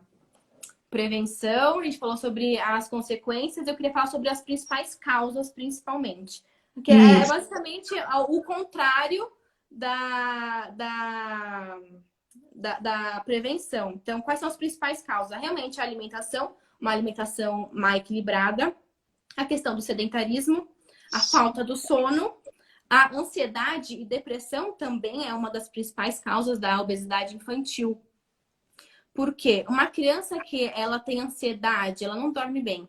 prevenção, a gente falou sobre as consequências, eu queria falar sobre as principais causas, principalmente. Porque é isso. basicamente o contrário da, da, da prevenção. Então, quais são as principais causas? Realmente a alimentação, uma alimentação mais equilibrada, a questão do sedentarismo, a falta do sono, a ansiedade e depressão também é uma das principais causas da obesidade infantil. Por quê? Uma criança que ela tem ansiedade, ela não dorme bem.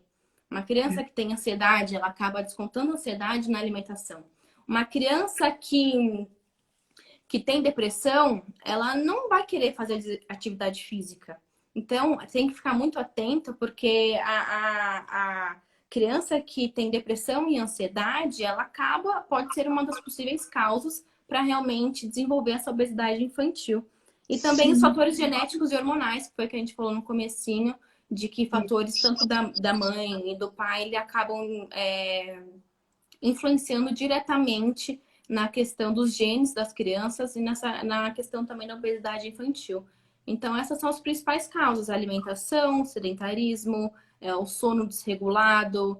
Uma criança que tem ansiedade, ela acaba descontando ansiedade na alimentação. Uma criança que tem depressão, ela não vai querer fazer atividade física. Então, tem que ficar muito atento, porque a criança que tem depressão e ansiedade, ela pode ser uma das possíveis causas para realmente desenvolver essa obesidade infantil. E também os Sim. fatores genéticos e hormonais, que foi o que a gente falou no comecinho, de que fatores tanto da mãe e do pai, ele acabam influenciando diretamente na questão dos genes das crianças e na questão também da obesidade infantil. Então, essas são as principais causas: a alimentação, o sedentarismo, o sono desregulado,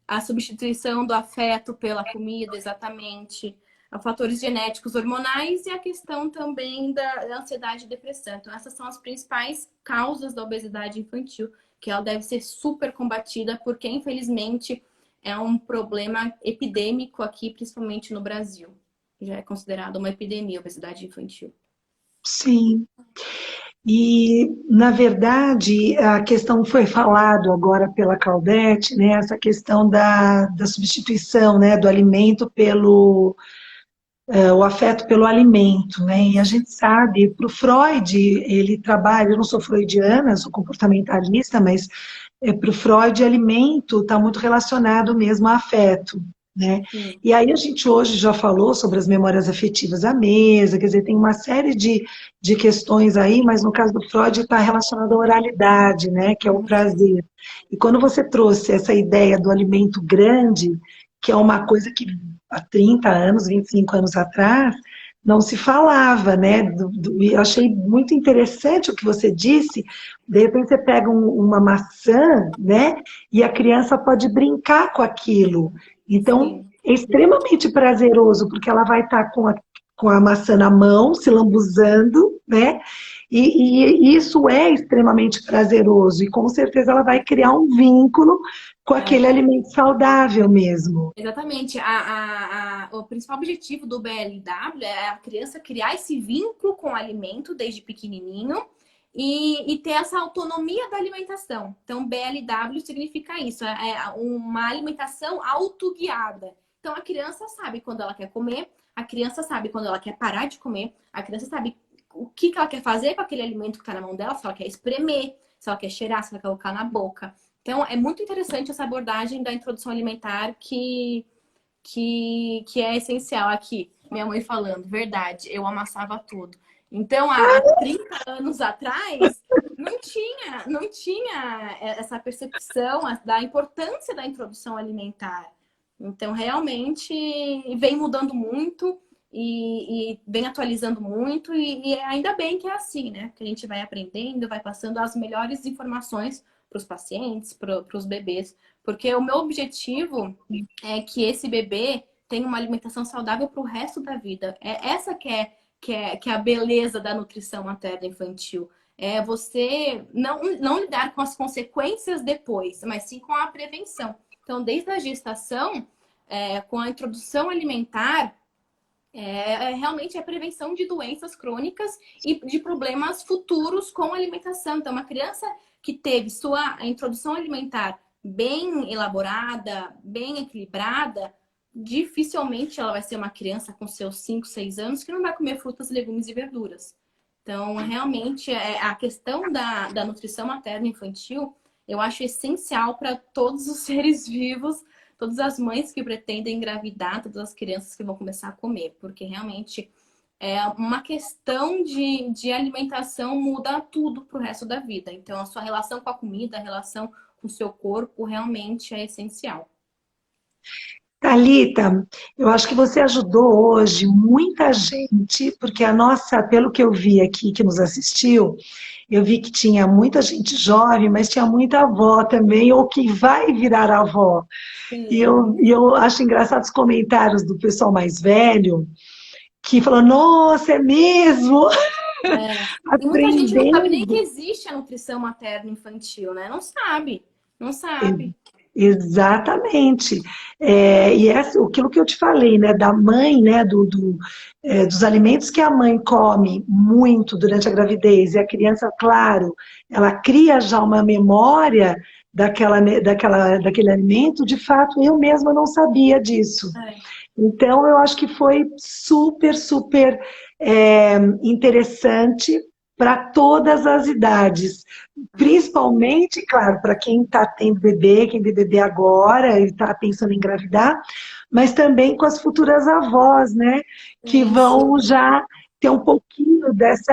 a substituição do afeto pela comida, exatamente, fatores genéticos, hormonais, e a questão também da ansiedade e depressão. Então, essas são as principais causas da obesidade infantil, que ela deve ser super combatida, porque, infelizmente, é um problema epidêmico aqui, principalmente no Brasil. Já é considerado uma epidemia a obesidade infantil. Sim. E, na verdade, a questão foi falado agora pela Claudete, né, essa questão da substituição, né, do alimento pelo, o afeto pelo alimento, né, e a gente sabe, para o Freud, ele trabalha, eu não sou freudiana, sou comportamentalista, mas para o Freud, alimento está muito relacionado mesmo a afeto, né? Sim, E aí a gente hoje já falou sobre as memórias afetivas à mesa, quer dizer, tem uma série de questões aí, mas no caso do Freud está relacionado à oralidade, né? Que é o uhum, prazer. E quando você trouxe essa ideia do alimento grande, que é uma coisa que há 30 anos, 25 anos atrás, não se falava, né? E eu achei muito interessante o que você disse. De repente você pega uma maçã, né? E a criança pode brincar com aquilo. Então, sim, é extremamente prazeroso, porque ela vai estar com a maçã na mão, se lambuzando, né? E isso é extremamente prazeroso. E com certeza ela vai criar um vínculo com aquele é. alimento saudável mesmo. Exatamente. O principal objetivo do BLW é a criança criar esse vínculo com o alimento desde pequenininho e ter essa autonomia da alimentação. Então, BLW significa isso, é uma alimentação autoguiada. Então, a criança sabe quando ela quer comer, a criança sabe quando ela quer parar de comer, a criança sabe o que ela quer fazer com aquele alimento que está na mão dela, se ela quer espremer, se ela quer cheirar, se ela quer colocar na boca. Então, é muito interessante essa abordagem da introdução alimentar que é essencial aqui. Minha mãe falando, verdade, eu amassava tudo. Então, há 30 anos atrás, não tinha essa percepção da importância da introdução alimentar. Então, realmente, vem mudando muito e vem atualizando muito, e ainda bem que é assim, né? Que a gente vai aprendendo, vai passando as melhores informações para os pacientes, para os bebês, porque o meu objetivo é que esse bebê tenha uma alimentação saudável para o resto da vida. É essa que é a beleza da nutrição materna infantil. É você não lidar com as consequências depois, mas sim com a prevenção. Então, desde a gestação, com a introdução alimentar, realmente a prevenção de doenças crônicas e de problemas futuros com a alimentação. Então, uma criança que teve sua introdução alimentar bem elaborada, bem equilibrada, dificilmente ela vai ser uma criança com seus 5, 6 anos que não vai comer frutas, legumes e verduras. Então, realmente, a questão da nutrição materna infantil, eu acho essencial para todos os seres vivos, todas as mães que pretendem engravidar, todas as crianças que vão começar a comer, porque realmente é uma questão de alimentação muda tudo para o resto da vida. Então, a sua relação com a comida, a relação com o seu corpo realmente é essencial. Thalita, eu acho que você ajudou hoje muita gente, porque a nossa, pelo que eu vi aqui que nos assistiu, eu vi que tinha muita gente jovem, mas tinha muita avó também, ou que vai virar avó. Sim. E eu acho engraçado os comentários do pessoal mais velho, que falou, nossa, é mesmo? É. E muita gente não sabe nem que Aprendendo. existe a nutrição materna infantil, né? Não sabe, não sabe. Exatamente. E aquilo que eu te falei, né, da mãe, né, dos alimentos que a mãe come muito durante a gravidez, e a criança, claro, ela cria já uma memória daquele alimento, de fato, eu mesma não sabia disso. É. Então, eu acho que foi super, super interessante para todas as idades. Principalmente, claro, para quem está tendo bebê, quem tem bebê agora e está pensando em engravidar, mas também com as futuras avós, né? Que Sim, sim. vão já ter um pouquinho desse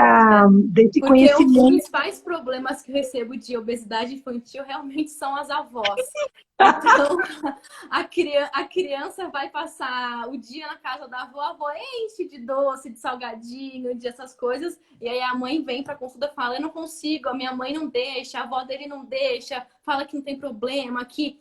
Porque os conhecimento. principais problemas que eu recebo de obesidade infantil realmente são as avós. Então, a criança vai passar o dia na casa da avó, a avó enche de doce, de salgadinho, de essas coisas, e aí a mãe vem para consulta e fala: eu não consigo, a minha mãe não deixa, a avó dele não deixa, fala que não tem problema, que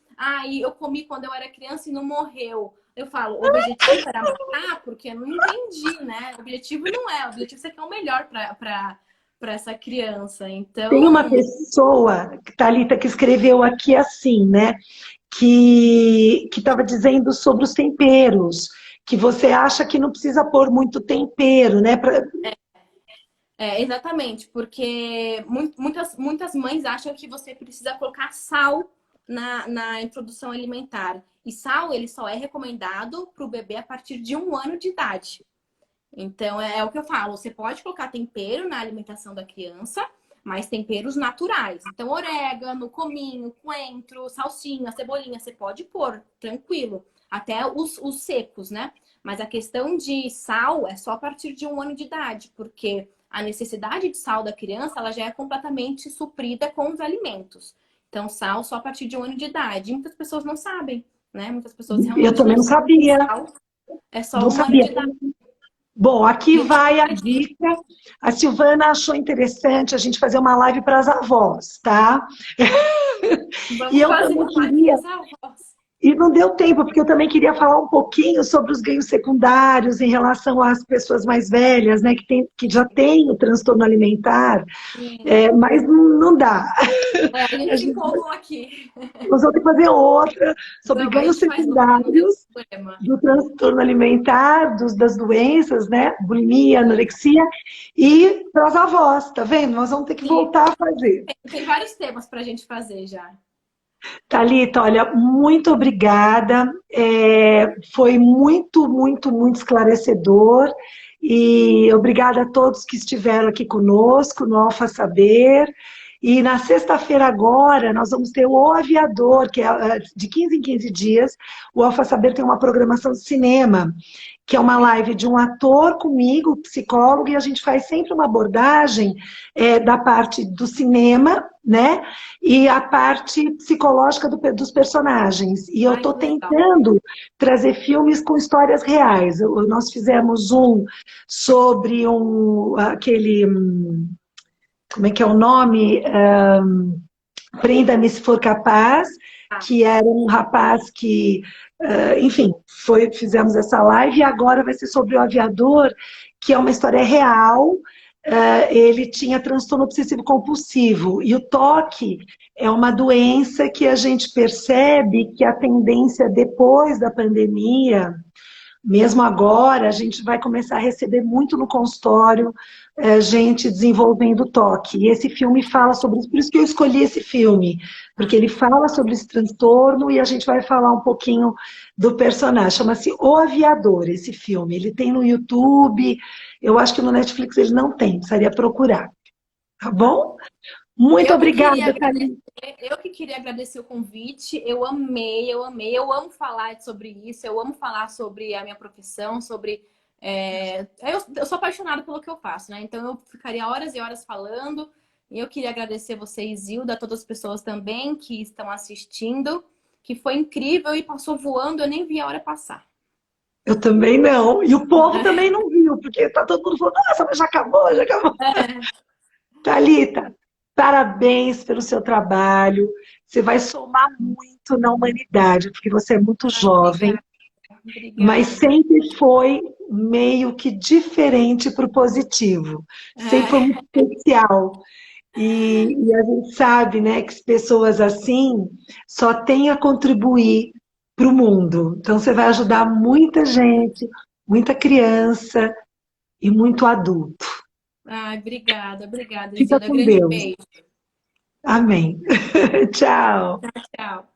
eu comi quando eu era criança e não morreu. Eu falo, o objetivo era matar, porque eu não entendi, né? O objetivo não é, o objetivo é você quer o melhor para essa criança. Tem uma Então, pessoa, Thalita, que escreveu aqui assim, né? Que estava dizendo sobre os temperos, que você acha que não precisa pôr muito tempero, né? Exatamente, porque muitas mães acham que você precisa colocar sal na introdução alimentar. E sal, ele só é recomendado para o bebê a partir de 1 ano de idade. Então, é o que eu falo. Você pode colocar tempero na alimentação da criança, mas temperos naturais. Então, orégano, cominho, coentro, salsinha, cebolinha, você pode pôr, tranquilo. Até os secos, né? Mas a questão de sal é só a partir de 1 ano de idade, porque a necessidade de sal da criança, ela já é completamente suprida com os alimentos. Então, sal só a partir de 1 ano de idade. E muitas pessoas não sabem, né? Muitas pessoas Eu realmente também não não sabem que sabia, sal é só não 1 ano sabia. de idade. Bom, aqui E uma vai a outra dica, dica. A Silvana achou interessante a gente fazer uma live para as avós, tá? E vamos eu fazer também uma live para queria, as avós. e não deu tempo, porque eu também queria falar um pouquinho sobre os ganhos secundários em relação às pessoas mais velhas, né, que já têm o transtorno alimentar, Sim. mas não dá. A gente se empolgou aqui. Nós vamos ter que fazer outra sobre Não, a ganhos gente faz outra, não tem secundários problema. do transtorno alimentar, das doenças, né? Bulimia, anorexia, e para as avós, tá vendo? Nós vamos ter que Sim, voltar a fazer. tem vários temas para a gente fazer já. Thalita, olha, muito obrigada. Foi muito, muito, muito esclarecedor. E obrigada a todos que estiveram aqui conosco no Alfa Saber. E na sexta-feira agora, nós vamos ter o Aviador, que é de 15 em 15 dias. O Alfa Saber tem uma programação de cinema, que é uma live de um ator comigo, psicólogo, e a gente faz sempre uma abordagem da parte do cinema, né? E a parte psicológica dos personagens. E eu Ai, estou que legal. tentando trazer filmes com histórias reais. Nós fizemos um sobre aquele. Como é que é o nome? Prenda-me se for capaz, Tá. que era um rapaz que, enfim, fizemos essa live e agora vai ser sobre o aviador, que é uma história real. Ele tinha transtorno obsessivo compulsivo e o toque é uma doença que a gente percebe que a tendência depois da pandemia, mesmo agora, a gente vai começar a receber muito no consultório gente desenvolvendo toque. E esse filme fala sobre isso, por isso que eu escolhi esse filme, porque ele fala sobre esse transtorno e a gente vai falar um pouquinho do personagem. Chama-se O Aviador, esse filme. Ele tem no YouTube, eu acho que no Netflix ele não tem, precisaria procurar. Tá bom? Muito Eu que queria obrigada, agradecer, Thalita. eu que queria agradecer o convite. Eu amei, eu amei. Eu amo falar sobre isso, eu amo falar sobre a minha profissão, sobre. Eu sou apaixonada pelo que eu faço, né? Então eu ficaria horas e horas falando. E eu queria agradecer você, Isilda, a todas as pessoas também que estão assistindo, que foi incrível e passou voando, eu nem vi a hora passar. Eu também não. E o povo também não viu, porque tá todo mundo falando, nossa, mas já acabou, já acabou. Thalita, parabéns pelo seu trabalho. Você vai somar muito na humanidade, porque você é muito jovem, Obrigada, mas obrigada. sempre foi meio que diferente para o positivo. Sempre foi muito especial. E a gente sabe, né, que pessoas assim só têm a contribuir para o mundo. Então você vai ajudar muita gente, muita criança e muito adulto. Ai, obrigada, obrigada, Fica Isilda. com Grande Deus. beijo. Amém. Tchau. Tchau.